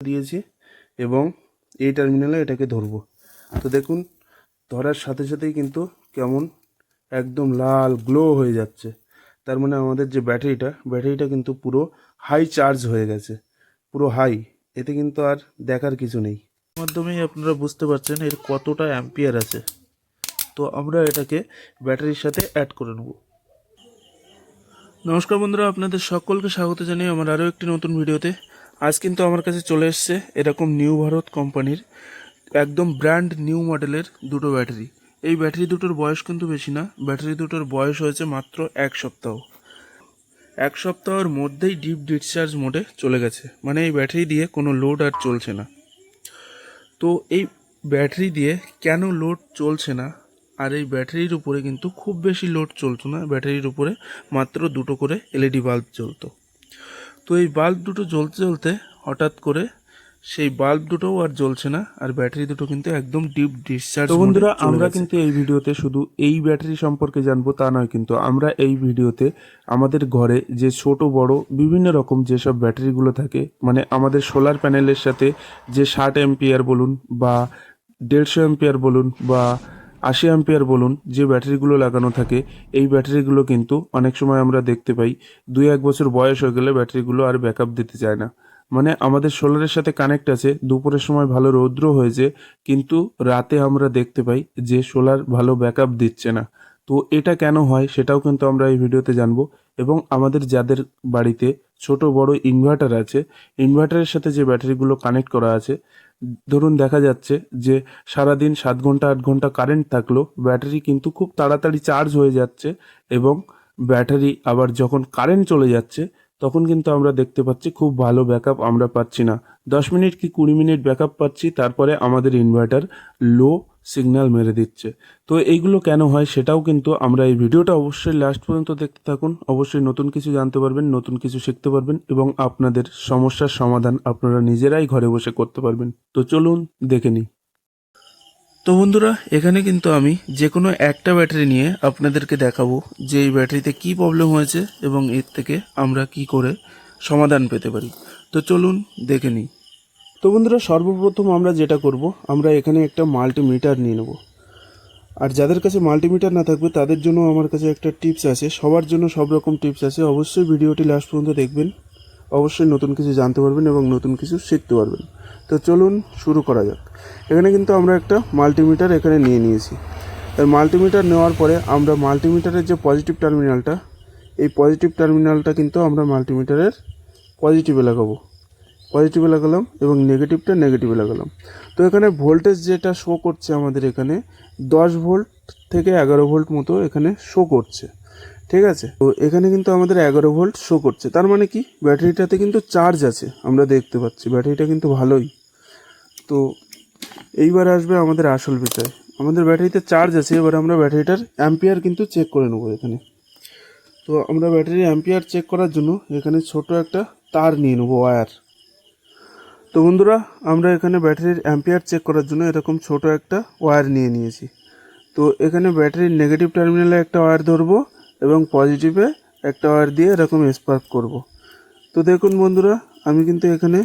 দিয়েছি এবং এই টার্মিনালে এটাকে ধরবো। তো দেখুন ধরার সাথে সাথেই কিন্তু কেমন একদম লাল গ্লো হয়ে যাচ্ছে। তার মানে আমাদের যে ব্যাটারিটা কিন্তু পুরো হাই চার্জ হয়ে গেছে, পুরো হাই। এতে কিন্তু আর দেখার কিছু নেই। মাধ্যমেই আপনারা বুঝতে পারছেন এর কতটা অ্যাম্পিয়ার আছে। তো আমরা এটাকে ব্যাটারির সাথে অ্যাড করে নেব। নমস্কার বন্ধুরা, আপনাদের সকলকে স্বাগত জানাই আমার আরও একটি নতুন ভিডিওতে। আজ কিন্তু আমার কাছে চলে এসছে এরকম নিউ ভারত কোম্পানির একদম ব্র্যান্ড নিউ মডেলের দুটো ব্যাটারি। এই ব্যাটারি দুটোর বয়স কিন্তু বেশি না, ব্যাটারি দুটোর বয়স হয়েছে মাত্র 1 সপ্তাহ। 1 সপ্তাহের মধ্যেই ডিপ ডিসচার্জ মোডে চলে গেছে, মানে এই ব্যাটারি দিয়ে কোনো লোড আর চলছে না। তো এই ব্যাটারি দিয়ে কেন লোড চলছে না, আর এই ব্যাটারির উপরে কিন্তু খুব বেশি লোড চলতো না, ব্যাটারির উপরে মাত্র দুটো করে এলইডি বাল্ব জ্বলতো। তো এই বাল্ব দুটো জ্বলতে জ্বলতে হঠাৎ করে সেই বাল্ব দুটোও আর জ্বলছে না, আর ব্যাটারি দুটো কিন্তু একদম ডিপ ডিসচার্জ। তো বন্ধুরা, আমরা কিন্তু এই ভিডিওতে শুধু এই ব্যাটারি সম্পর্কে জানবো তা নয়, কিন্তু আমরা এই ভিডিওতে আমাদের ঘরে যে ছোট বড় বিভিন্ন রকম যেসব ব্যাটারিগুলো থাকে, মানে আমাদের সোলার প্যানেলের সাথে যে 60 অ্যাম্পিয়ার বলুন বা 150 অ্যাম্পিয়ার বলুন বা 80 অ্যাম্পিয়ার বলুন, যে ব্যাটারিগুলো লাগানো থাকে, এই ব্যাটারিগুলো কিন্তু অনেক সময় আমরা দেখতে পাই 2-1 বছর বয়স হয়ে গেলে ব্যাটারিগুলো আর ব্যাকআপ দিতে চায় না। মানে আমাদের সোলারের সাথে কানেক্ট আছে, দুপুরের সময় ভালো রৌদ্র হয়েছে, কিন্তু রাতে আমরা দেখতে পাই যে সোলার ভালো ব্যাকআপ দিচ্ছে না। তো এটা কেন হয় সেটাও কিন্তু আমরা এই ভিডিওতে জানবো। এবং আমাদের যাদের বাড়িতে ছোট বড় ইনভার্টার আছে, ইনভার্টারের সাথে যে ব্যাটারিগুলো কানেক্ট করা আছে, ধরুন দেখা যাচ্ছে যে সারাদিন 7 ঘন্টা 8 ঘন্টা কারেন্ট থাকলো, ব্যাটারি কিন্তু খুব তাড়াতাড়ি চার্জ হয়ে যাচ্ছে, এবং ব্যাটারি আবার যখন কারেন্ট চলে যাচ্ছে তখন কিন্তু আমরা দেখতে পাচ্ছি খুব ভালো ব্যাকআপ আমরা পাচ্ছি না। 10 মিনিট কি 20 মিনিট ব্যাকআপ পাচ্ছি, তারপরে আমাদের ইনভার্টার লো সিগন্যাল মেরে দিচ্ছে। তো এইগুলো কেন হয় সেটাও কিন্তু আমরা এই ভিডিওটা অবশ্যই লাস্ট পর্যন্ত দেখতে থাকুন। অবশ্যই নতুন কিছু জানতে পারবেন, নতুন কিছু শিখতে পারবেন, এবং আপনাদের সমস্যার সমাধান আপনারা নিজেরাই ঘরে বসে করতে পারবেন। তো চলুন দেখে নিই। তো বন্ধুরা, এখানে কিন্তু আমি যে কোনো একটা ব্যাটারি নিয়ে আপনাদেরকে দেখাবো যে এই ব্যাটারিতে কী প্রবলেম হয়েছে এবং এর থেকে আমরা কি করে সমাধান পেতে পারি। তো চলুন দেখে নিই। তো বন্ধুরা, সর্বপ্রথম আমরা যেটা করব, আমরা এখানে একটা মাল্টিমিটার নিয়ে নেব। আর যাদের কাছে মাল্টিমিটার না থাকবে তাদের জন্য আমার কাছে একটা টিপস আছে। সবার জন্য সব রকম টিপস আছে, অবশ্যই ভিডিওটি লাস্ট পর্যন্ত দেখবেন। অবশ্যই নতুন কিছু জানতে পারবেন এবং নতুন কিছু শিখতে পারবেন। তো চলুন শুরু করা যাক। এখানে কিন্তু আমরা একটা মাল্টিমিটার এখানে নিয়ে নিয়েছি। আর মাল্টিমিটার নেওয়ার পরে আমরা মাল্টিমিটারের যে পজিটিভ টার্মিনালটা, এই পজিটিভ টার্মিনালটা কিন্তু আমরা মাল্টিমিটারের পজিটিভে লাগাবো, পজিটিভে লাগালাম, এবং নেগেটিভটা নেগেটিভে লাগালাম। তো এখানে ভোল্টেজ যেটা শো করছে আমাদের এখানে 10 ভোল্ট থেকে 11 ভোল্ট মতো এখানে শো করছে, ঠিক আছে। তো এখানে কিন্তু আমাদের 11 ভোল্ট শো করছে, তার মানে কি ব্যাটারিটাতে কিন্তু চার্জ আছে, আমরা দেখতে পাচ্ছি ব্যাটারিটা কিন্তু ভালোই। তো এইবার আসবে আমাদের আসল বিষয়, আমাদের ব্যাটারিতে চার্জ আছে। এবার আমরা ব্যাটারিটার অ্যাম্পিয়ার কিন্তু চেক করে নেবো এখানে। তো আমরা ব্যাটারির অ্যাম্পিয়ার চেক করার জন্য এখানে ছোট একটা তার নিয়ে নেবো, ওয়্যার। তো বন্ধুরা, আমরা এখানে ব্যাটারির অ্যাম্পিয়ার চেক করার জন্য এরকম ছোট একটা ওয়্যার নিয়ে নিয়েছি। তো এখানে ব্যাটারির নেগেটিভ টার্মিনালে একটা ওয়্যার ধরবো এবং পজিটিভে একটা ওয়্যার দিয়ে এরকম স্পার্ক করব। তো দেখুন বন্ধুরা, আমি কিন্তু এখানে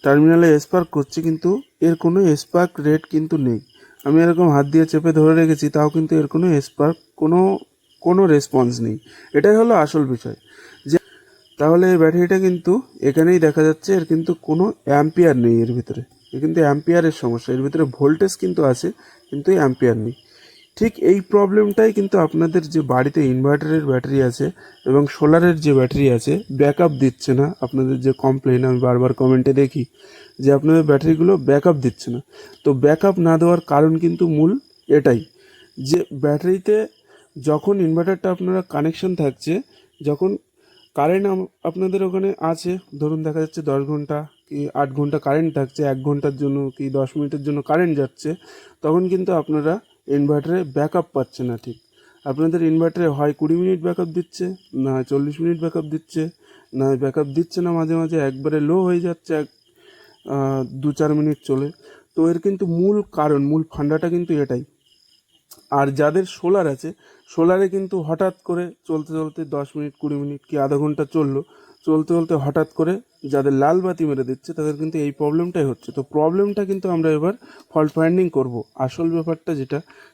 টার্মিনালে স্পার্ক করছি, কিন্তু এর কোনো স্পার্ক রেট কিন্তু নেই। আমি এরকম হাত দিয়ে চেপে ধরে রেখেছি, তাও কিন্তু এর কোনো স্পার্ক কোনো রেসপন্স নেই। এটাই হলো আসল বিষয়। যে তাহলে এই ব্যাটারিটা কিন্তু এখানেই দেখা যাচ্ছে এর কিন্তু কোনো অ্যাম্পিয়ার নেই এর ভিতরে। এর কিন্তু অ্যাম্পিয়ারের সমস্যা, এর ভিতরে ভোল্টেজ কিন্তু আছে কিন্তু অ্যাম্পিয়ার নেই। ঠিক এই প্রবলেমটাই কিন্তু আপনাদের যে বাড়িতে ইনভার্টারের ব্যাটারি আছে এবং সোলারের যে ব্যাটারি আছে, ব্যাকআপ দিচ্ছে না, আপনাদের যে কমপ্লেন আমি বারবার কমেন্টে দেখি যে আপনাদের ব্যাটারিগুলো ব্যাকআপ দিচ্ছে না। তো ব্যাকআপ না দেওয়ার কারণ কিন্তু মূল এটাই, যে ব্যাটারিতে যখন ইনভার্টারটা আপনারা কানেকশন থাকছে, যখন কারেন্ট আপনাদের ওখানে আছে, ধরুন দেখা যাচ্ছে 10 ঘন্টা কি 8 ঘন্টা কারেন্ট থাকছে, 1 ঘন্টার জন্য কি 10 মিনিটের জন্য কারেন্ট যাচ্ছে, তখন কিন্তু আপনারা ইনভার্টারে ব্যাকআপ পাচ্ছে না। ঠিক আপনাদের ইনভার্টারে হয় 20 মিনিট ব্যাকআপ দিচ্ছে, না 40 মিনিট ব্যাকআপ দিচ্ছে, না ব্যাকআপ দিচ্ছে না, মাঝে মাঝে একবারে লো হয়ে যাচ্ছে, 2-4 মিনিট চলে। তো এর কিন্তু মূল কারণ, মূল ফান্ডাটা কিন্তু এটাই। আর যাদের সোলার আছে, সোলারে কিন্তু হঠাৎ করে চলতে চলতে 10 মিনিট 20 মিনিট কি আধা ঘন্টা চললো, চলতে চলতে হঠাৎ করে যাদের লাল বাতি মেরে দিচ্ছে তাদের কিন্তু এই প্রবলেমটাই হচ্ছে। তো প্রবলেমটা কিন্তু আমরা এবার ফল্ট ফাইন্ডিং করব। আসল ব্যাপারটা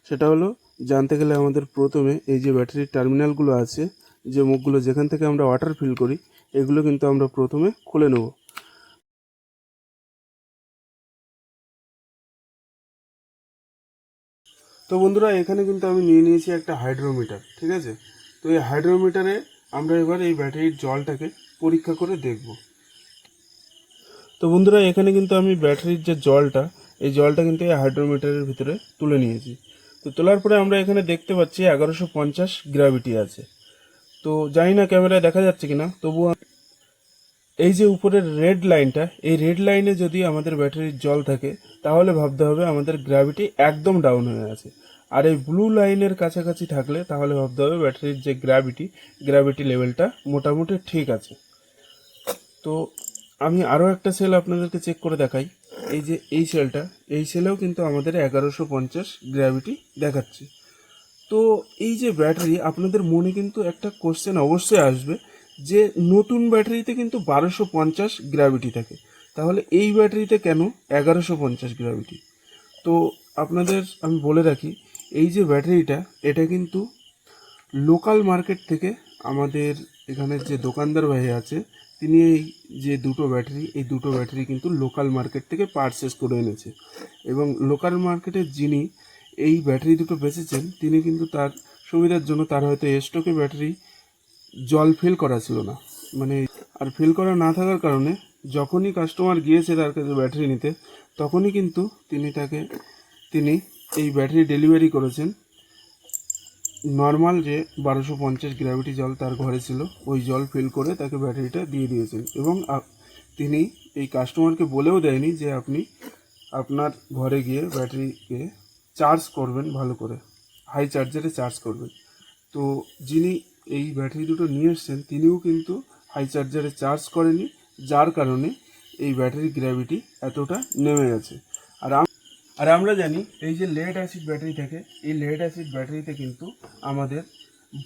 সেটা হলো, জানতে গেলে আমাদের প্রথমে এই যে ব্যাটারির টার্মিনালগুলো আছে, যে মুখগুলো যেখান থেকে আমরা ওয়াটার ফিল করি, এগুলো কিন্তু আমরা প্রথমে খুলে নেব। তো বন্ধুরা, এখানে কিন্তু আমি নিয়ে নিয়েছি একটা হাইড্রোমিটার, ঠিক আছে। তো এই হাইড্রোমিটারে আমরা এবার এই ব্যাটারির জলটাকে পরীক্ষা করে দেখব। তো বন্ধুরা, এখানে কিন্তু আমি ব্যাটারির যে জলটা, এই জলটা কিন্তু এই হাইড্রোমিটারের ভিতরে তুলে নিয়েছি। তো তোলার পরে আমরা এখানে দেখতে পাচ্ছি 1150 গ্র্যাভিটি আছে। তো জানি না ক্যামেরায় দেখা যাচ্ছে কিনা, তবুও এই যে উপরের রেড লাইনটা, এই রেড লাইনে যদি আমাদের ব্যাটারির জল থাকে তাহলে ভাবতে হবে আমাদের গ্র্যাভিটি একদম ডাউন হয়ে আছে। আর এই ব্লু লাইনের কাছাকাছি থাকলে তাহলে ভাবতে হবে ব্যাটারির যে গ্র্যাভিটি লেভেলটা মোটামুটি ঠিক আছে। তো আমি আরও একটা সেল আপনাদেরকে চেক করে দেখাই। এই যে এই সেলেও কিন্তু আমাদের 1150 গ্র্যাভিটি দেখাচ্ছে। তো এই যে ব্যাটারি, আপনাদের মনে কিন্তু একটা কোশ্চেন অবশ্যই আসবে যে নতুন ব্যাটারিতে কিন্তু 1250 গ্র্যাভিটি থাকে, তাহলে এই ব্যাটারিতে কেন 1150 গ্র্যাভিটি? তো আপনাদের আমি বলে রাখি, এই যে ব্যাটারিটা, এটা কিন্তু লোকাল মার্কেট থেকে আমাদের এখানের যে দোকানদার ভাই আছে, তিনি এই যে এই দুটো ব্যাটারি কিন্তু লোকাল মার্কেট থেকে পারচেস করে এনেছে। এবং লোকাল মার্কেটে যিনি এই ব্যাটারি দুটো বেচেছেন, তিনি কিন্তু তার সুবিধার জন্য তার হয়তো স্টকে ব্যাটারি জল ফিল করা ছিল না, মানে আর ফিল করা না থাকার কারণে যখনই কাস্টমার গিয়েছে তার কাছে ব্যাটারি নিতে, তখনই কিন্তু তিনি এই ব্যাটারি ডেলিভারি করেছেন। নর্মাল যে 1250 গ্র্যাভিটি জল তার ঘরে ছিল, ওই জল ফিল করে তাকে ব্যাটারিটা দিয়ে দিয়েছেন। এবং তিনি এই কাস্টমারকে বলেও দেয়নি যে আপনি আপনার ঘরে গিয়ে ব্যাটারিকে চার্জ করবেন, ভালো করে হাই চার্জারে চার্জ করবেন। তো যিনি এই ব্যাটারি দুটো নিয়ে এসছেন, তিনিও কিন্তু হাই চার্জারে চার্জ করেনি, যার কারণে এই ব্যাটারি গ্র্যাভিটি এতটা নেমে গেছে। আর আমরা জানি এই যে লেড অ্যাসিড ব্যাটারি থাকে, এই লেড অ্যাসিড ব্যাটারিতে কিন্তু আমাদের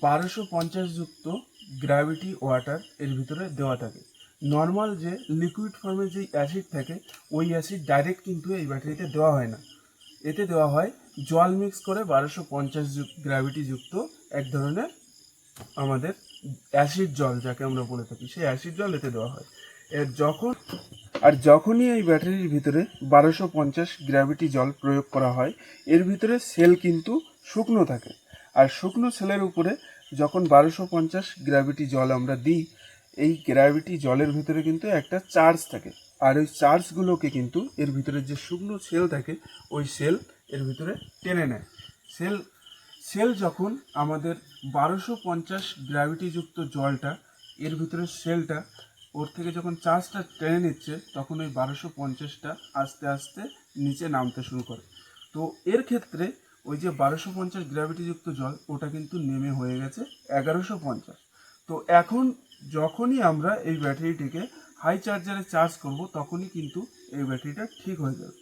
1250 যুক্ত গ্র্যাভিটি ওয়াটার এর ভিতরে দেওয়া থাকে। নর্মাল যে লিকুইড ফর্মে যে অ্যাসিড থাকে, ওই অ্যাসিড ডাইরেক্ট কিন্তু এই ব্যাটারিতে দেওয়া হয় না। এতে দেওয়া হয় জল মিক্স করে 1250 গ্র্যাভিটি যুক্ত এক ধরনের আমাদের অ্যাসিড জল, যাকে আমরা বলে থাকি, সেই অ্যাসিড জল এতে দেওয়া হয়। যখনই এই ব্যাটারির ভিতরে 1250 গ্র্যাভিটি জল প্রয়োগ করা হয়, এর ভিতরে সেল কিন্তু শুকনো থাকে। আর শুকনো সেলের উপরে যখন 1250 গ্র্যাভিটি জল আমরা দিই, এই গ্র্যাভিটি জলের ভিতরে কিন্তু একটা চার্জ থাকে। আর ওই চার্জগুলোকে কিন্তু এর ভিতরে যে শুকনো সেল থাকে, ওই সেল এর ভিতরে টেনে নেয়। সেল যখন আমাদের 1250 গ্র্যাভিটিযুক্ত জলটা এর ভিতরে সেলটা ওর থেকে যখন চার্জটা টেনে নিচ্ছে, তখন ওই 1250টা আস্তে আস্তে নিচে নামতে শুরু করে। তো এর ক্ষেত্রে ওই যে 1250 গ্র্যাভিটিযুক্ত জল, ওটা কিন্তু নেমে হয়ে গেছে 1150। তো এখন যখনই আমরা এই ব্যাটারিটিকে হাই চার্জারে চার্জ করব, তখনই কিন্তু এই ব্যাটারিটা ঠিক হয়ে যাবে।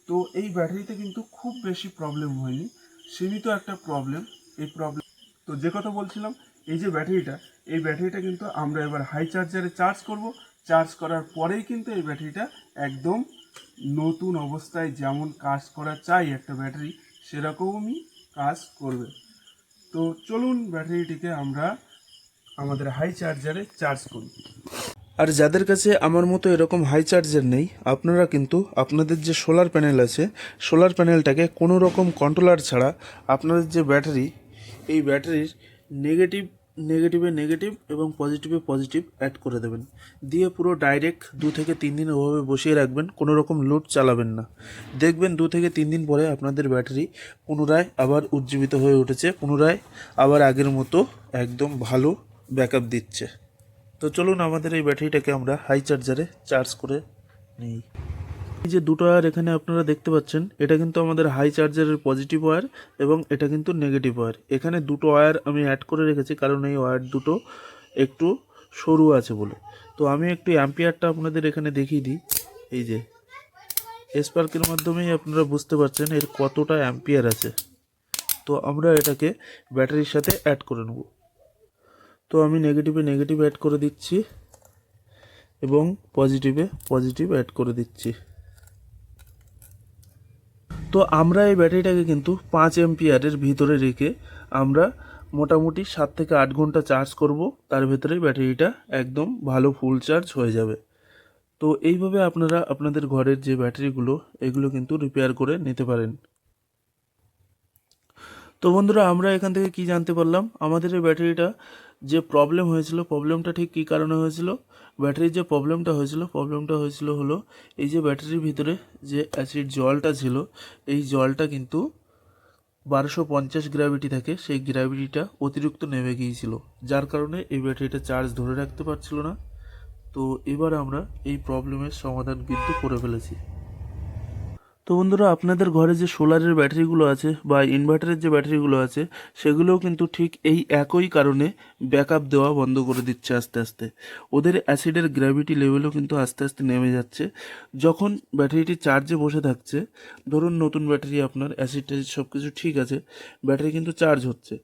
তো এই ব্যাটারিতে কিন্তু খুব বেশি প্রবলেম হয়নি, সীমিত একটা প্রবলেম। তো যে কথা বলছিলাম, এই যে এই ব্যাটারিটা কিন্তু আমরা এবার হাই চার্জারে চার্জ করব। চার্জ করার পরেই কিন্তু এই ব্যাটারিটা একদম নতুন অবস্থায় যেমন কাজ করা চাই একটা ব্যাটারি, সেরকমই কাজ করবে। তো চলুন ব্যাটারিটিকে আমরা আমাদের হাই চার্জারে চার্জ করি। আর যাদের কাছে আমার মতো এরকম হাই চার্জার নেই, আপনারা কিন্তু আপনাদের যে সোলার প্যানেল আছে, সোলার প্যানেলটাকে কোনো রকম কন্ট্রোলার ছাড়া আপনাদের যে ব্যাটারি, এই ব্যাটারির নেগেটিভে নেগেটিভ এবং পজিটিভে পজিটিভ অ্যাড করে দেবেন। দিয়ে পুরো ডাইরেক্ট 2 থেকে 3 দিন ওভাবে বসিয়ে রাখবেন, কোনো রকম লোড চালাবেন না। দেখবেন 2 থেকে 3 দিন পরে আপনাদের ব্যাটারি পুনরায় আবার উজ্জীবিত হয়ে উঠেছে, পুনরায় আবার আগের মতো একদম ভালো ব্যাকআপ দিচ্ছে। তো চলুন আমাদের এই ব্যাটারিটাকে আমরা হাই চার্জারে চার্জ করে নিই। এই যে দুটো ওয়্যার এখানে আপনারা দেখতে পাচ্ছেন, এটা কিন্তু আমাদের হাই চার্জারের পজিটিভ ওয়্যার এবং এটা কিন্তু নেগেটিভ ওয়্যার। এখানে দুটো ওয়্যার আমি অ্যাড করে রেখেছি, কারণ এই ওয়্যার দুটো একটু সরু আছে বলে। তো আমি একটু অ্যাম্পিয়ারটা আপনাদের এখানে দেখিয়ে দিই। এই যে স্পার্কের মাধ্যমেই আপনারা বুঝতে পারছেন এর কতটা অ্যাম্পিয়ার আছে। তো আমরা এটাকে ব্যাটারির সাথে অ্যাড করে নেব। তো আমি নেগেটিভ অ্যাড করে দিচ্ছি। এবং পজিটিভে পজিটিভ অ্যাড করে দিচ্ছি। তো আমরা এই ব্যাটারিটাকে কিন্তু 5 এম্পিয়ারের ভিতরে রেখে আমরা মোটামুটি 7 থেকে 8 ঘন্টা চার্জ করব। তার ভেতরে ব্যাটারিটা একদম ভালো ফুল চার্জ হয়ে যাবে। তো এইভাবে আপনারা আপনাদের ঘরের যে ব্যাটারিগুলো এগুলো কিন্তু রিপেয়ার করে নিতে পারেন। তো বন্ধুরা, আমরা এখান থেকে কি জানতে পারলাম, আমাদের এই ব্যাটারিটা যে প্রবলেম হয়েছিল, প্রবলেমটা ঠিক কী কারণে হয়েছিল। ব্যাটারির যে প্রবলেমটা হয়েছিল হলো এই যে ব্যাটারির ভিতরে যে অ্যাসিড জলটা ছিল, এই জলটা কিন্তু 1250 গ্র্যাভিটি থাকে, সেই গ্র্যাভিটিটা অতিরিক্ত নেমে গিয়েছিল, যার কারণে এই ব্যাটারিটা চার্জ ধরে রাখতে পারছিল না। তো এবার আমরা এই প্রবলেমের সমাধান কিন্তু করে ফেলেছি। তো বন্ধুরা, আপনাদের ঘরে যে সোলারের ব্যাটারিগুলো আছে বা ইনভার্টারের যে ব্যাটারিগুলো আছে সেগুলোও কিন্তু ঠিক এই একই কারণে ব্যাকআপ দেওয়া বন্ধ করে দিচ্ছে আস্তে আস্তে। ওদের অ্যাসিডের গ্র্যাভিটি লেভেলও কিন্তু আস্তে আস্তে নেমে যাচ্ছে। যখন ব্যাটারিটি চার্জে বসে থাকছে, ধরুন নতুন ব্যাটারি, আপনার অ্যাসিড ট্যাসিড সব কিছু ঠিক আছে, ব্যাটারি কিন্তু চার্জ হচ্ছে,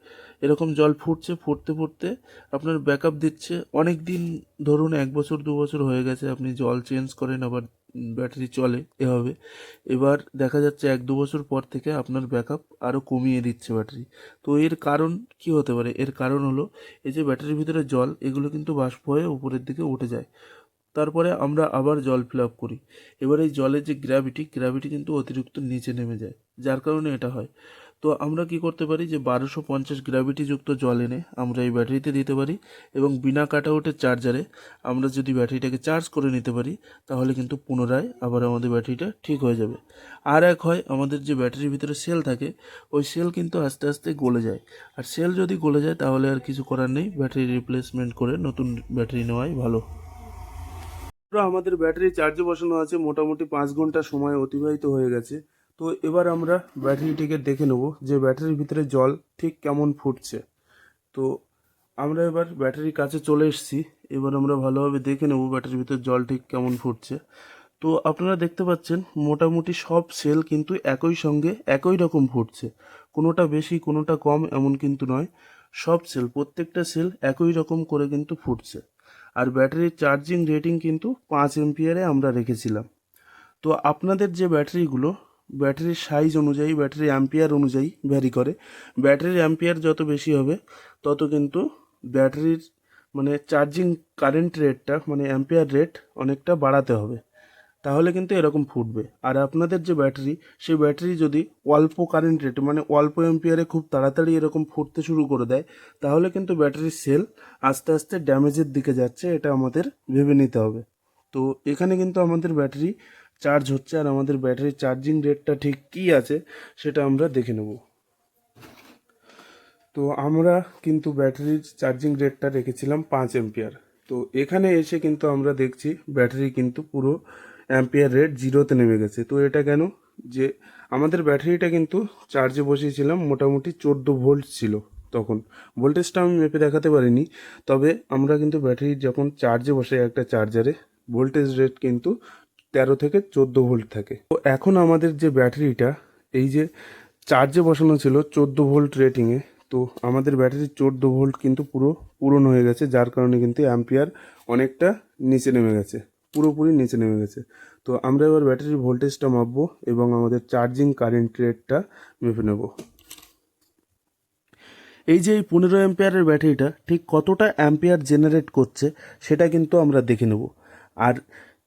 এরকম জল ফুটছে, ফুটতে ফুটতে আপনার ব্যাকআপ দিচ্ছে অনেক দিন, ধরুন 1 বছর 2 বছর হয়ে গেছে, আপনি জল চেঞ্জ করেন আবার ব্যাটারি চলে এভাবে। এবার দেখা যাচ্ছে 1-2 বছর পর থেকে আপনার ব্যাকআপ আরও কমিয়ে দিচ্ছে ব্যাটারি। তো এর কারণ কি হতে পারে? এর কারণ হলো এই যে ব্যাটারির ভিতরে জল, এগুলো কিন্তু বাষ্প হয়ে উপরের দিকে উঠে যায়, তারপরে আমরা আবার জল ফিল আপ করি। এবার এই জলের যে গ্র্যাভিটি কিন্তু অতিরিক্ত নিচে নেমে যায়, যার কারণে এটা হয়। তো আমরা কি করতে পারি, যে 1250 গ্র্যাভিটিযুক্ত জল এনে আমরা এই ব্যাটারিতে দিতে পারি, এবং বিনা কাটআউটের চার্জারে আমরা যদি ব্যাটারিটাকে চার্জ করে নিতে পারি, তাহলে কিন্তু পুনরায় আবার আমাদের ব্যাটারিটা ঠিক হয়ে যাবে। আর এক হয়, আমাদের যে ব্যাটারির ভিতরে সেল থাকে, ওই সেল কিন্তু আস্তে আস্তে গলে যায়, আর সেল যদি গলে যায় তাহলে আর কিছু করার নেই, ব্যাটারি রিপ্লেসমেন্ট করে নতুন ব্যাটারি নেওয়াই ভালো। আমাদের ব্যাটারি চার্জে বসানো আছে, মোটামুটি 5 ঘন্টা সময় অতিবাহিত হয়ে গেছে। তো এবার আমরা ব্যাটারিটিকে দেখে নেব যে ব্যাটারির ভিতরে জল ঠিক কেমন ফুটছে। তো আমরা এবার ব্যাটারির কাছে চলে এসেছি, এবার আমরা ভালোভাবে দেখে নেব ব্যাটারির ভিতরে জল ঠিক কেমন ফুটছে। তো আপনারা দেখতে পাচ্ছেন মোটামুটি সব সেল কিন্তু একই সঙ্গে একই রকম ফুটছে, কোনোটা বেশি কোনোটা কম এমন কিন্তু নয়, সব সেল, প্রত্যেকটা সেল একই রকম করে কিন্তু ফুটছে। আর ব্যাটারির চার্জিং রেটিং কিন্তু 5 এম্পিয়ারে আমরা রেখেছিলাম। তো আপনাদের যে ব্যাটারিগুলো, ব্যাটারির সাইজ অনুযায়ী, ব্যাটারি অ্যাম্পিয়ার অনুযায়ী ভ্যারি করে। ব্যাটারির অ্যাম্পিয়ার যত বেশি হবে তত কিন্তু ব্যাটারির মানে চার্জিং কারেন্ট রেটটা, মানে অ্যাম্পিয়ার রেট অনেকটা বাড়াতে হবে, তাহলে কিন্তু এরকম ফুটবে। আর আপনাদের যে ব্যাটারি, সেই ব্যাটারি যদি অল্প কারেন্ট রেটে, মানে অল্প এম্পিয়ারে খুব তাড়াতাড়ি এরকম ফুটতে শুরু করে দেয়, তাহলে কিন্তু ব্যাটারির সেল আস্তে আস্তে ড্যামেজের দিকে যাচ্ছে, এটা আমাদের ভেবে নিতে হবে। তো এখানে কিন্তু আমাদের ব্যাটারি চার্জ হচ্ছে, আর আমাদের ব্যাটারির চার্জিং রেটটা ঠিক কী আছে সেটা আমরা দেখে নেব। তো আমরা কিন্তু ব্যাটারির চার্জিং রেটটা রেখেছিলাম 5 এম্পিয়ার। তো এখানে এসে কিন্তু আমরা দেখছি ব্যাটারি কিন্তু পুরো অ্যাম্পিয়ার রেট 0-তে নেমে গেছে। তো এটা কেন? যে আমাদের ব্যাটারিটা কিন্তু চার্জে বসিয়েছিলাম, মোটামুটি 14 ভোল্ট ছিল তখন, ভোল্টেজটা আমি মেপে দেখাতে পারিনি, তবে আমরা কিন্তু ব্যাটারি যখন চার্জে বসে একটা চার্জারে, ভোল্টেজ রেট কিন্তু 13 থেকে 14 ভোল্ট থাকে। তো এখন আমাদের যে ব্যাটারিটা, এই যে চার্জে বসানো ছিল 14 ভোল্ট রেটিংয়ে, তো আমাদের ব্যাটারির 14 ভোল্ট কিন্তু পুরো পূরণ হয়ে গেছে, যার কারণে কিন্তু অ্যাম্পিয়ার অনেকটা নিচে নেমে গেছে, পুরোপুরি নিচে নেমে গেছে। তো আমরা এবার ব্যাটারির ভোল্টেজটা মাপবো এবং আমাদের চার্জিং কারেন্ট রেটটা মেপে নেব। এই যে এই 15 এম্পিয়ারের ব্যাটারিটা ঠিক কতটা অ্যাম্পিয়ার জেনারেট করছে সেটা কিন্তু আমরা দেখে নেব। আর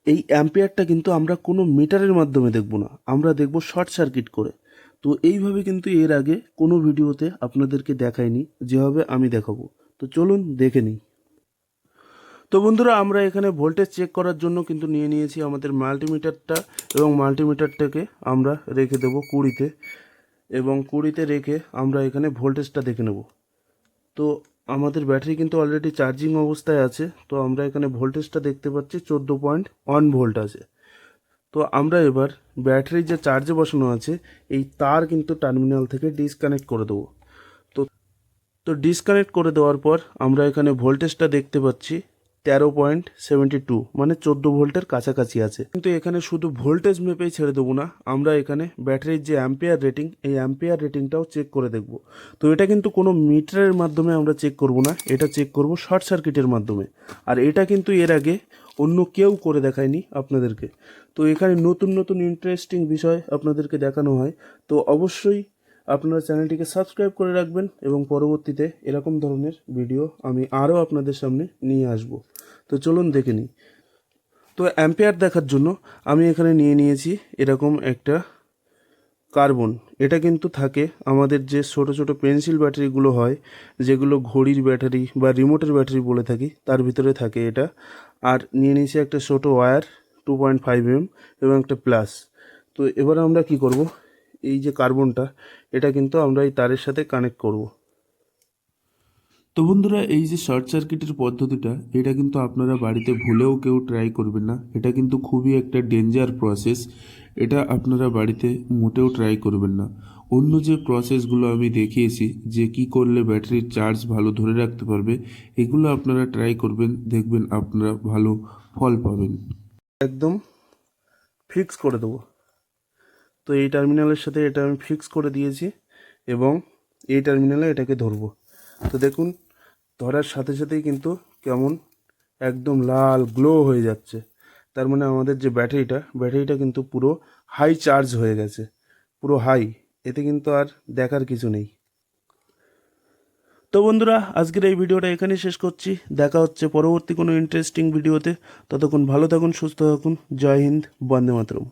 এই অ্যাম্পিয়ারটা কিন্তু আমরা কোনো মিটারের মাধ্যমে দেখব না, আমরা দেখব শর্ট সার্কিট করে। তো এইভাবে কিন্তু এর আগে কোনো ভিডিওতে আপনাদেরকে দেখাইনি, যেভাবে আমি দেখাবো। তো চলুন দেখে নিই। তো বন্ধুরা, আমরা এখানে ভোল্টেজ চেক করার জন্য কিন্তু নিয়ে নিয়েছি আমাদের মাল্টিমিটারটা, এবং মাল্টিমিটারটাকে আমরা রেখে দেবো 20-তে, এবং 20-তে রেখে আমরা এখানে ভোল্টেজটা দেখে নেব। তো আমাদের ব্যাটারি কিন্তু অলরেডি চার্জিং অবস্থায় আছে, তো আমরা এখানে ভোল্টেজটা দেখতে পাচ্ছি 14.1 ভোল্ট আছে। তো আমরা এবার ব্যাটারি যে চার্জে বসানো আছে এই তার কিন্তু টার্মিনাল থেকে ডিসকানেক্ট করে দেবো। তো তো ডিসকানেক্ট করে দেওয়ার পর আমরা এখানে ভোল্টেজটা দেখতে পাচ্ছি 13.72, মানে 14 ভোল্টের কাছাকাছি আছে। কিন্তু এখানে শুধু ভোল্টেজ মেপেই ছেড়ে দেবো না, আমরা এখানে ব্যাটারির যে অ্যাম্পিয়ার রেটিং, এই অ্যাম্পিয়ার রেটিংটাও চেক করে দেখব। তো এটা কিন্তু কোনো মিটারের মাধ্যমে আমরা চেক করব না, এটা চেক করব শর্ট সার্কিটের মাধ্যমে। আর এটা কিন্তু এর আগে অন্য কেউ করে দেখায়নি আপনাদেরকে। তো এখানে নতুন নতুন ইন্টারেস্টিং বিষয় আপনাদেরকে দেখানো হয়। তো অবশ্যই আপনারা চ্যানেলটিকে সাবস্ক্রাইব করে রাখবেন এবং পরবর্তীতে এরকম ধরনের ভিডিও আমি আরও আপনাদের সামনে নিয়ে আসব। তো চলুন দেখে নিই। তো অ্যাম্পিয়ার দেখার জন্য আমি এখানে নিয়ে নিয়েছি এরকম একটা কার্বন। এটা কিন্তু থাকে আমাদের যে ছোট ছোট পেন্সিল ব্যাটারিগুলো হয়, যেগুলো ঘড়ির ব্যাটারি বা রিমোটের ব্যাটারি বলে থাকি, তার ভিতরে থাকে এটা। আর নিয়ে নিয়েছি একটা ছোট ওয়্যার 2.5 mm এবং একটা প্লাস। তো এবারে আমরা কি করব, এই যে কার্বনটা, এটা কিন্তু আমরা এই তারের সাথে কানেক্ট করব। তো বন্ধুরা, এই যে শর্ট সার্কিটের পদ্ধতিটা, এটা কিন্তু আপনারা বাড়িতে ভুলেও কেউ ট্রাই করবেন না। এটা কিন্তু খুবই একটা ডেঞ্জার প্রসেস। এটা আপনারা বাড়িতে মোটেও ট্রাই করবেন না। অন্য যে প্রসেসগুলো আমি দেখিয়েছি, যে কি করলে ব্যাটারির চার্জ ভালো ধরে রাখতে পারবে, এগুলো আপনারা ট্রাই করবেন, দেখবেন আপনারা ভালো ফল পাবেন। একদম ফিক্স করে দেবো। তো এই টার্মিনালের সাথে এটা আমি ফিক্স করে দিয়েছি এবং এই টার্মিনালে এটাকে ধরবো। তো দেখুন, ধরার সাথে সাথেই কিন্তু কেমন একদম লাল গ্লো হয়ে যাচ্ছে। তার মানে আমাদের যে ব্যাটারিটা কিন্তু পুরো হাই চার্জ হয়ে গেছে, পুরো হাই। এতে কিন্তু আর দেখার কিছু নেই। তো বন্ধুরা, আজকের এই ভিডিওটা এখানেই শেষ করছি। দেখা হচ্ছে পরবর্তী কোনো ইন্টারেস্টিং ভিডিওতে। ততক্ষণ ভালো থাকুন, সুস্থ থাকুন। জয় হিন্দ, বন্দে মাতরম।